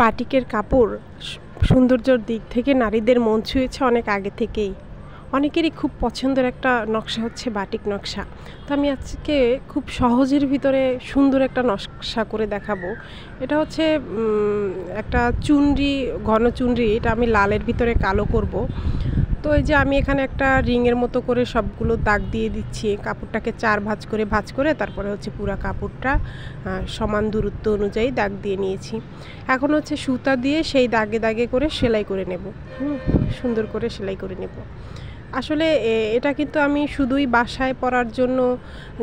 বাটিকের কাপড় সৌন্দর্যের দিক থেকে নারীদের মন ছুঁয়েছে অনেক আগে থেকেই। অনেকেরই খুব পছন্দের একটা নকশা হচ্ছে বাটিক নকশা। তো আমি আজকে খুব সহজের ভিতরে সুন্দর একটা নকশা করে দেখাবো। এটা হচ্ছে একটা চুনরি, ঘন চুনরি। এটা আমি লালের ভিতরে কালো করব। তো এই যে আমি এখানে একটা রিংয়ের মতো করে সবগুলো দাগ দিয়ে দিচ্ছি। কাপড়টাকে 4 ভাঁজ করে তারপরে হচ্ছে পুরা কাপড়টা সমান দূরত্ব অনুযায়ী দাগ দিয়ে নিয়েছি। এখন হচ্ছে সুতা দিয়ে সেই দাগে দাগে করে সেলাই করে নেব। সুন্দর করে সেলাই করে নেব। আসলে এটা কিন্তু আমি শুধুই বাসায় পরার জন্য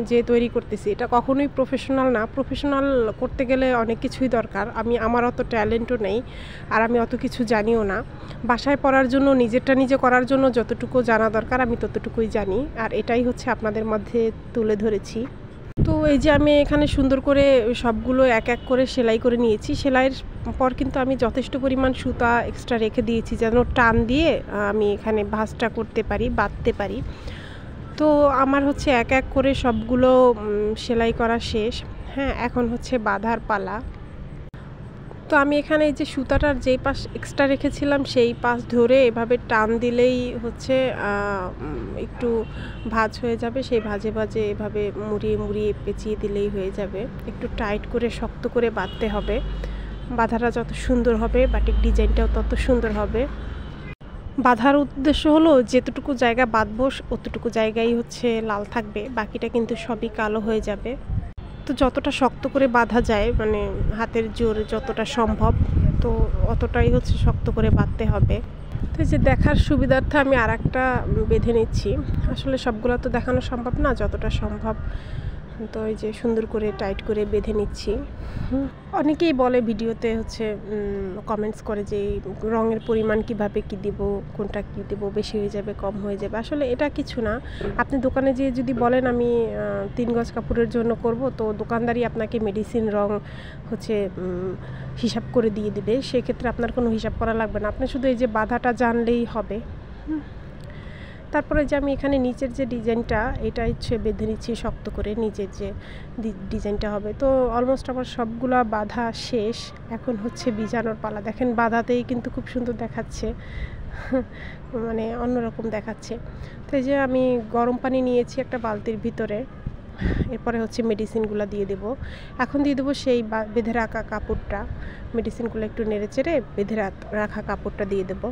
যে তৈরি করতেছি, এটা কখনোই প্রফেশনাল না। প্রফেশনাল করতে গেলে অনেক কিছুই দরকার। আমার অত ট্যালেন্টও নেই, আর আমি অত কিছু জানিও না। বাসায় পরার জন্য, নিজেরটা নিজে করার জন্য যতটুকু জানা দরকার আমি ততটুকুই জানি, আর এটাই হচ্ছে আপনাদের মধ্যে তুলে ধরেছি। তো এই যে আমি এখানে সুন্দর করে সবগুলো এক এক করে সেলাই করে নিয়েছি। সেলাইয়ের পর কিন্তু আমি যথেষ্ট পরিমাণ সুতা এক্সট্রা রেখে দিয়েছি, যেন টান দিয়ে আমি এখানে ভাঁজটা করতে পারি, বাঁধতে পারি। তো আমার হচ্ছে এক এক করে সবগুলো সেলাই করা শেষ। হ্যাঁ, এখন হচ্ছে বাঁধার পালা। তো আমি এখানে এই যে সুতাটার যেই পাশ এক্সট্রা রেখেছিলাম সেই পাশ ধরে এভাবে টান দিলেই হচ্ছে একটু ভাঁজ হয়ে যাবে। সেই ভাঁজে ভাঁজে এভাবে মুড়িয়ে মুড়িয়ে পেঁচিয়ে দিলেই হয়ে যাবে। একটু টাইট করে শক্ত করে বাঁধতে হবে। বাঁধাটা যত সুন্দর হবে বাটিক ডিজাইনটাও তত সুন্দর হবে। বাঁধার উদ্দেশ্য হলো যেতটুকু জায়গা বাঁধবো অতটুকু জায়গায় হচ্ছে লাল থাকবে, বাকিটা কিন্তু সবই কালো হয়ে যাবে। তো যতটা শক্ত করে বাঁধা যায়, মানে হাতের জোরে যতটা সম্ভব, তো অতটাই হচ্ছে শক্ত করে বাঁধতে হবে। তো এই যে দেখার সুবিধার্থে আমি আরেকটা বেঁধে নিচ্ছি। আসলে সবগুলো তো দেখানো সম্ভব না, যতটা সম্ভব। তো এই যে সুন্দর করে টাইট করে বেঁধে নিচ্ছি। অনেকেই বলে ভিডিওতে হচ্ছে কমেন্টস করে যে রঙের পরিমাণ কিভাবে কি দিব, কোনটা কি দেব, বেশি হয়ে যাবে কম হয়ে যাবে। আসলে এটা কিছু না। আপনি দোকানে যেয়ে যদি বলেন আমি 3 গজ কাপড়ের জন্য করব, তো দোকানদারই আপনাকে মেডিসিন রং হচ্ছে হিসাব করে দিয়ে দিবে। সেক্ষেত্রে আপনার কোনো হিসাব করা লাগবে না, আপনি শুধু এই যে বাঁধাটা জানলেই হবে। তারপরে যে আমি এখানে নিচের যে ডিজাইনটা, এটা হচ্ছে বেঁধে নিচ্ছি শক্ত করে। নিচের যে ডিজাইনটা হবে, তো অলমোস্ট আমার সবগুলা বাঁধা শেষ। এখন হচ্ছে বিজানোর পালা। দেখেন বাঁধাতেই কিন্তু খুব সুন্দর দেখাচ্ছে, মানে অন্যরকম দেখাচ্ছে। তো এই যে আমি গরম পানি নিয়েছি একটা বালতির ভিতরে। এরপরে হচ্ছে মেডিসিনগুলো দিয়ে দেব। এখন দিয়ে দেবো সেই বেঁধে রাখা কাপড়টা। মেডিসিনগুলো একটু নেড়ে চেড়ে বেঁধে রাখা কাপড়টা দিয়ে দেবো।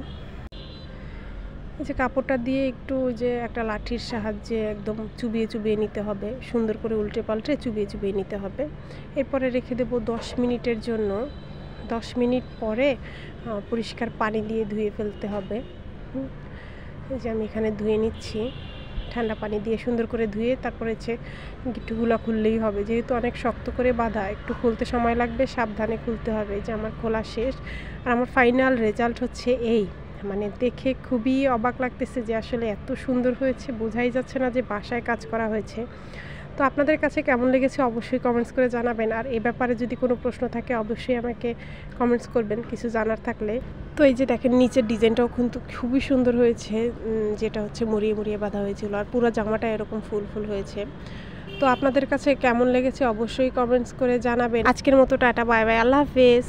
এই যে কাপড়টা দিয়ে একটু যে একটা লাঠির সাহায্যে একদম চুবিয়ে চুবিয়ে নিতে হবে, সুন্দর করে উল্টে পাল্টে চুবিয়ে চুবিয়ে নিতে হবে। এরপরে রেখে দেবো 10 মিনিটের জন্য। 10 মিনিট পরে পরিষ্কার পানি দিয়ে ধুয়ে ফেলতে হবে। এই যে আমি এখানে ধুয়ে নিচ্ছি ঠান্ডা পানি দিয়ে, সুন্দর করে ধুয়ে তারপরে হচ্ছে গিট্টুগুলো খুললেই হবে। যেহেতু অনেক শক্ত করে বাঁধা, একটু খুলতে সময় লাগবে, সাবধানে খুলতে হবে। এই যে আমার খোলা শেষ, আর আমার ফাইনাল রেজাল্ট হচ্ছে এই। মানে দেখে খুবই অবাক লাগতেছে যে আসলে এত সুন্দর হয়েছে, বোঝাই যাচ্ছে না যে বাসায় কাজ করা হয়েছে। তো আপনাদের কাছে কেমন লেগেছে অবশ্যই কমেন্টস করে জানাবেন, আর এ ব্যাপারে যদি কোনো প্রশ্ন থাকে অবশ্যই আমাকে কমেন্টস করবেন কিছু জানার থাকলে। তো এই যে দেখেন নিচের ডিজাইনটাও কিন্তু খুবই সুন্দর হয়েছে, যেটা হচ্ছে মুড়িয়ে মুড়িয়ে বাঁধা হয়েছিল, আর পুরো জামাটা এরকম ফুল ফুল হয়েছে। তো আপনাদের কাছে কেমন লেগেছে অবশ্যই কমেন্টস করে জানাবেন। আজকের মতো টাটা, বাই বাই, আল্লাহ হাফেজ।